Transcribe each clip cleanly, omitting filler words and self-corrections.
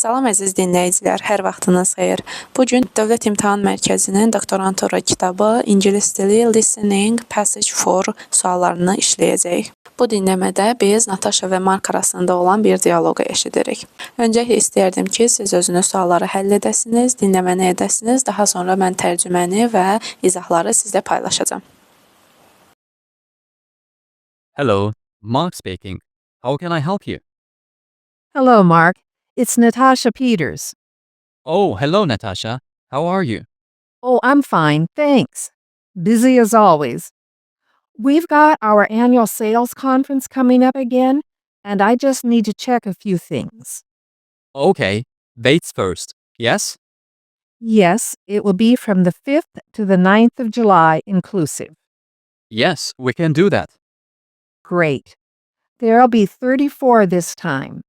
Salam əziz dinləyicilər, hər vaxtınız xeyir. Bu gün Dövlət İmtahan Mərkəzinin doktorantura kitabı İngilis dili Listening Passage 4 suallarını işləyəcəyik. Bu dinləmədə biz Natasha və Mark arasında olan bir dialoqu eşidirik. Öncəliklə istəyərdim ki, siz özünüz sualları həll edəsiniz, dinləməni edəsiniz, daha sonra mən tərcüməni və izahları sizlə paylaşacağam. Hello, Mark speaking. How can I help you? Hello, Mark. It's Natasha Peters. Oh, hello, Natasha. How are you? Oh, I'm fine, thanks. Busy as always. We've got our annual sales conference coming up again, and I just need to check a few things. Okay, dates first. Yes? Yes, it will be from the 5th to the 9th of July inclusive. Yes, we can do that. Great. There'll be 34 this time.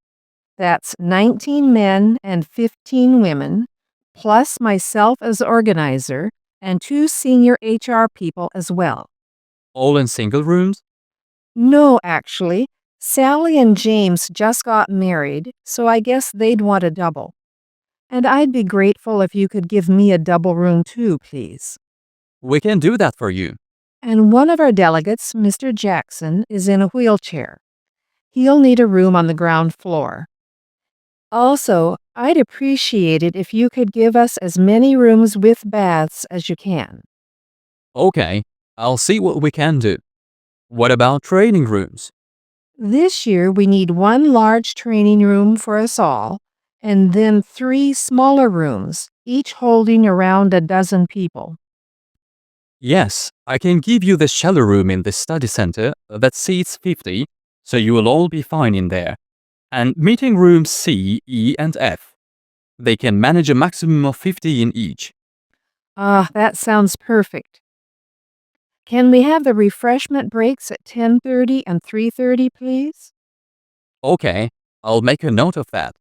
That's 19 men and 15 women, plus myself as organizer and 2 senior HR people as well. All in single rooms? No, actually. Sally and James just got married, so I guess they'd want a double. And I'd be grateful if you could give me a double room too, please. We can do that for you. And one of our delegates, Mr. Jackson, is in a wheelchair. He'll need a room on the ground floor. Also, I'd appreciate it if you could give us as many rooms with baths as you can. Okay, I'll see what we can do. What about training rooms? This year, we need 1 large training room for us all, and then 3 smaller rooms, each holding around a dozen people. Yes, I can give you the shallow room in the study center that seats 50, so you will all be fine in there. And meeting rooms C, E, and F. They can manage a maximum of 50 in each. Ah, that sounds perfect. Can we have the refreshment breaks at 10:30 and 3:30, please? Okay, I'll make a note of that.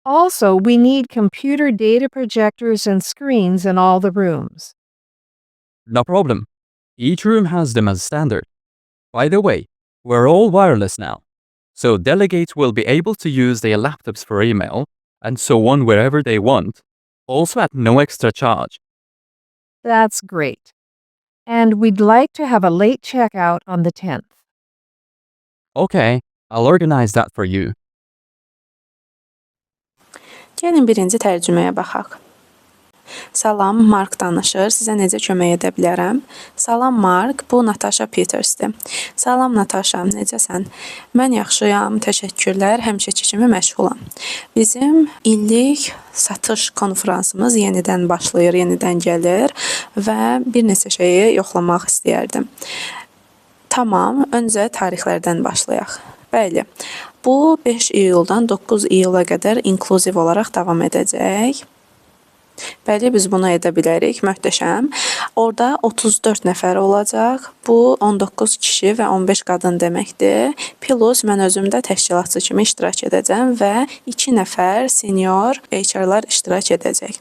Also, we need computer data projectors and screens in all the rooms. No problem. Each room has them as standard. By the way, we're all wireless now, so delegates will be able to use their laptops for email and so on wherever they want, also at no extra charge. That's great. And we'd like to have a late checkout on the 10th. Okay, I'll organize that for you. Gəlin birinci tərcüməyə baxaq. Salam, Mark danışır. Sizə necə kömək edə bilərəm? Salam, Mark. Bu Natasha Peters'dir. Salam, Natasha. Necəsən? Mən yaxşıyam. Təşəkkürlər. Həmişəki kimi məşğulam. Bizim illik satış konfransımız yenidən başlayır, yenidən gəlir və bir neçə şeyi yoxlamaq istəyərdim. Tamam, öncə tarixlərdən başlayaq. Bəli, bu 5 iyuldan 9 iyula qədər inkluziv olaraq davam edəcək. Bəli, biz bunu edə bilərik. Möhtəşəm. Orada 34 nəfər olacaq. Bu 19 kişi və 15 qadın deməkdir. Plus mən özüm də təşkilatçı kimi iştirak edəcəm və 2 nəfər senior HR-lar iştirak edəcək.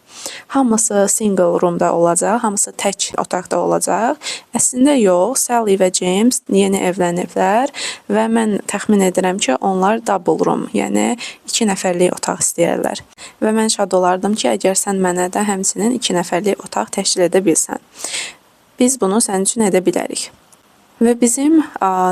Hamısı single roomda olacaq, hamısı tək otaqda olacaq. Əslində yox, Sally və James yeni evləniblər və mən təxmin edirəm ki, onlar double room, yəni 2 nəfərlik otaq istəyirlər. Və mən şad olardım ki, əgər sən mənə də həmçinin 2 nəfərlik otaq təşkil edə bilsən. Biz bunu sənin üçün edə bilərik. Və bizim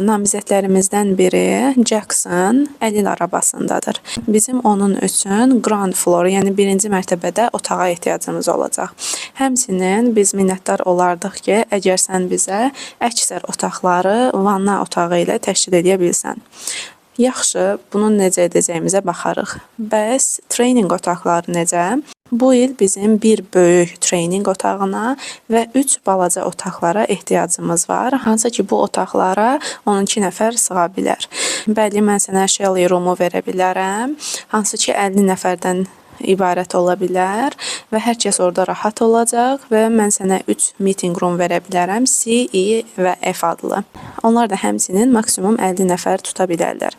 namizədlərimizdən biri Jackson əlil arabasındadır. Bizim onun üçün ground floor, yəni birinci mərtəbədə otağa ehtiyacımız olacaq. Həmçinin biz minnətdar olardıq ki, əgər sən bizə əksər otaqları vanna otağı ilə təşkil edə bilsən. Yaxşı, bunu necə edəcəyimizə baxarıq. Bəs treyning otaqları necə? Bu il bizim bir böyük treyning otağına və 3 balaca otaqlara ehtiyacımız var. Hansı ki, bu otaqlara 12 nəfər sığa bilər. Bəli, mən sənə Shelly roomu verə bilərəm. Hansı ki, 50 nəfərdən ibarət ola bilər və hər kəs orada rahat olacaq və mən sənə 3 meeting room verə bilərəm, C, E və F adlı. Onlar da həmçinin maksimum 50 nəfər tuta bilərlər.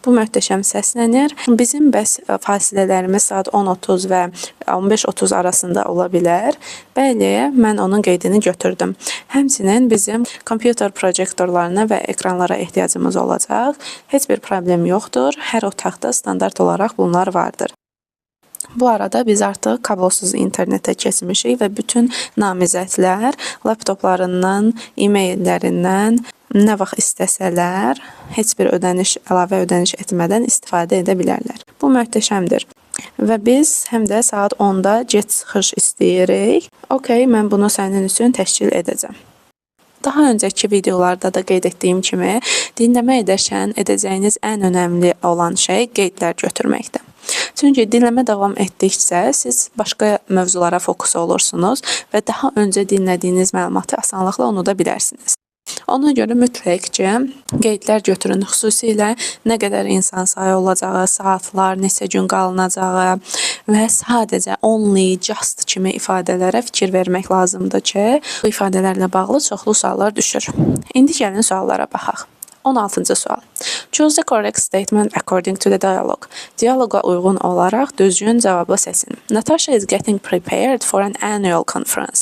Bu möhtəşəm səslənir. Bizim bəs fasilələrimiz saat 10:30 və 15:30 arasında ola bilər. Bəli, mən onun qeydini götürdüm. Həmçinin bizim kompüter projektorlarına və ekranlara ehtiyacımız olacaq. Heç bir problem yoxdur. Hər otaqda standart olaraq bunlar vardır. Bu arada biz artıq kablosuz internetə keçmişik və bütün namizədlər laptoplarından, e-maillərindən nə vaxt istəsələr, heç bir əlavə ödəniş etmədən istifadə edə bilərlər. Bu möhtəşəmdir. Və biz həm də saat 10-da get çıxış istəyirik. Okay, mən bunu sənin üçün təşkil edəcəm. Daha öncəki videolarda da qeyd etdiyim kimi, dinləmə edərkən edəcəyiniz ən önəmli olan şey qeydlər götürməkdir. Çünki dinləmə davam etdikcə siz başqa mövzulara fokus olursunuz və daha öncə dinlədiyiniz məlumatı asanlıqla unuda bilərsiniz. Ona görə mütləq ki, qeydlər götürün. Xüsusilə nə qədər insan sayı olacağı, saatlar, neçə gün qalınacağı və sadəcə only, just kimi ifadələrə fikir vermək lazımdır ki, bu ifadələrlə bağlı çoxlu suallar düşür. İndi gəlin suallara baxaq. 16-cı sual. Choose the correct statement according to the dialogue. Dialoqa uyğun olaraq düzgün cavabı seçin. Natasha is getting prepared for an annual conference.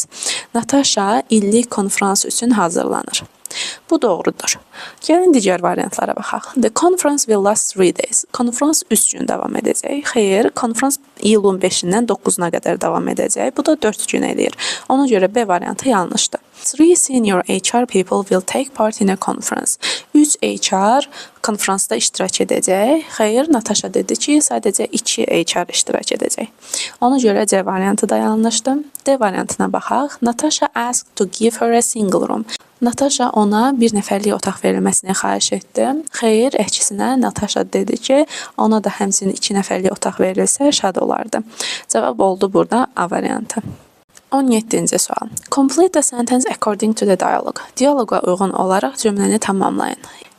Natasha illik konfrans üçün hazırlanır. Bu doğrudur. Gəlin digər variantlara baxaq. The conference will last 3 days. Konfrans 3 gün davam edəcək. Xeyr, konfrans iyulun 5-dən 9-una qədər davam edəcək. Bu da 4 gün eləyir. Ona görə B variantı yanlışdır. 3 senior HR people will take part in a conference. 3 HR konfransda iştirak edəcək. Xeyr, Natasha dedi ki, sadəcə 2 HR iştirak edəcək. Ona görə C variantı da yanlışdır. D variantına baxaq. Natasha asked to give her a single room. Natasha ona bir nəfərlik otaq verilməsini xahiş etdi. Xeyr, əksinə Natasha dedi ki, ona da həmçinin 2 nəfərlik otaq verilsə şad olardı. Cavab oldu burada A variantı. 17-ci sual. Complete the sentence according to the dialogue. Dialoqa uyğun olaraq cümləni tamamlayın.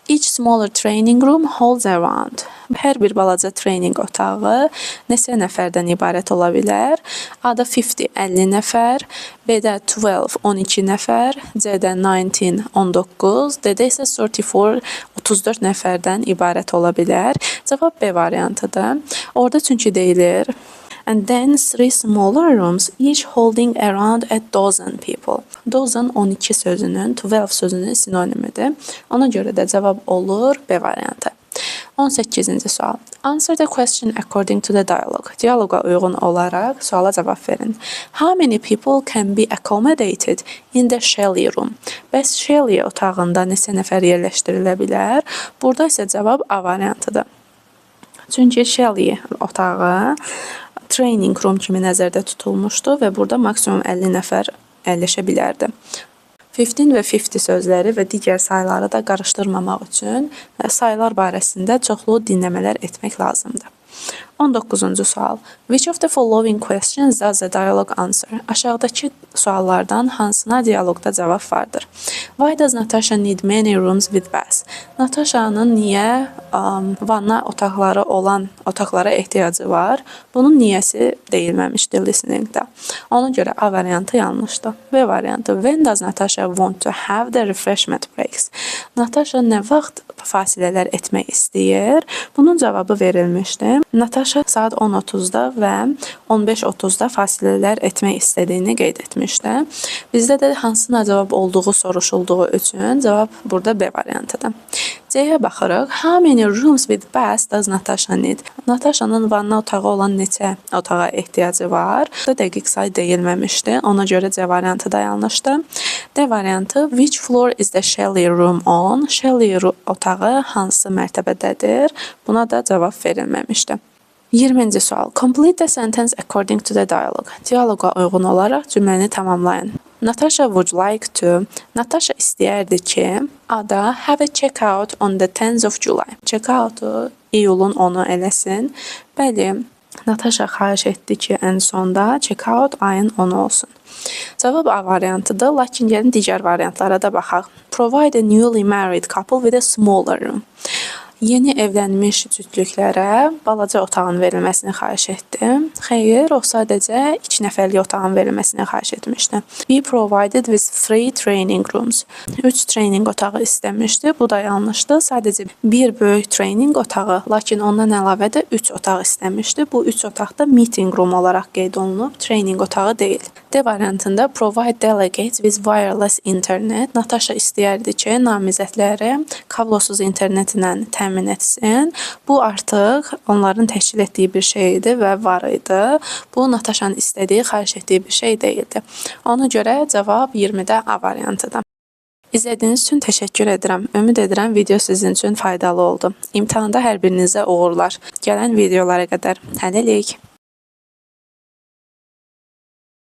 Each smaller training room holds around. Hər bir balaca treyning otağı neçə nəfərdən ibarət ola bilər? A-da 50, 50 nəfər, B-də 12, 12 nəfər, C-də 19, 19, D-də isə 34, 34 nəfərdən ibarət ola bilər. Cavab B variantıdır. Orada çünki deyilir and then 3 smaller rooms, each holding around a dozen people. Dozen 12 sözünün, 12 sözünün sinonimidir. Ona görə də cavab olur B variantı. 18-ci sual. Answer the question according to the dialogue. Dialoqa uyğun olaraq suala cavab verin. How many people can be accommodated in the Shelley room? Bəs Shelley otağında neçə nəfər yerləşdirilə bilər? Burada isə cavab A variantıdır. Çünki Shelley otağı training room kimi nəzərdə tutulmuşdu və burada maksimum 50 nəfər əyləşə bilərdi. 15 və 50 sözləri və digər sayları da qarışdırmamaq üçün saylar barəsində çoxlu dinləmələr etmək lazımdır. 19-cu sual. Which of the following questions does the dialogue answer? Aşağıdakı suallardan hansına dialoqda cavab vardır? Why does Natasha need many rooms with baths? Natasha'nın niyə vanna otaqları olan otaqlara ehtiyacı var? Bunun niyəsi deyilməmişdir listeningdə. Ona görə A variantı yanlışdır. B variantı. When does Natasha want to have the refreshment breaks? Natasha nə vaxt fasilələr etmək istəyir? Bunun cavabı verilmişdi. Natasha saat 10:30-da və 15:30-da fasilələr etmək istədiyini qeyd etmişdi. Bizdə də hansına cavab olduğu soruşulduğu üçün cavab burada B variantıdır. C-yə baxırıq. How many rooms with baths does Natasha need? Natasha'nın vanna otağı olan neçə otağa ehtiyacı var? Burada dəqiq say deyilməmişdi. Ona görə C variantı da yanlışdır. D variantı. Which floor is the Shelley room on? Shelley otağı hansı mərtəbədədir? Buna da cavab verilməmişdi. 20-ci sual. Complete the sentence according to the dialogue. Dialoqa uyğun olaraq cümləni tamamlayın. Natasha would like to. Natasha istəyərdi ki, A-da have a check-out on the 10th of July. Check-out'u iyulun 10-u eləsin. Bəli, Natasha xahiş etdi ki, ən sonda check-out ayın 10-u olsun. Cavab A variantıdır, lakin gəlin digər variantlara da baxaq. Provide a newly married couple with a smaller room. Yeni evlənmiş cütlüklərə balaca otağın verilməsini xahiş etdi. Xeyr, o sadəcə 2 nəfərlik otağın verilməsini xahiş etmişdi. Be provided with 3 training rooms. 3 training otağı istəmişdi. Bu da yanlışdı. Sadəcə bir böyük training otağı, lakin ondan əlavə də 3 otaq istəmişdi. Bu 3 otaq da meeting room olaraq qeyd olunub, training otağı deyil. D variantında provide delegates with wireless internet. Natasha istəyərdi ki, namizədləri kablosuz internetlə təmin təmin etsin. Bu artıq onların təşkil etdiyi bir şey idi və var idi. Bu Nataşanın istədiyi, xahiş etdiyi bir şey deyildi. Ona görə cavab 20-də A variantıdır. İzlədiyiniz üçün təşəkkür edirəm. Ümid edirəm video sizin üçün faydalı oldu. İmtahanda hər birinizə uğurlar. Gələn videolara qədər hələlik.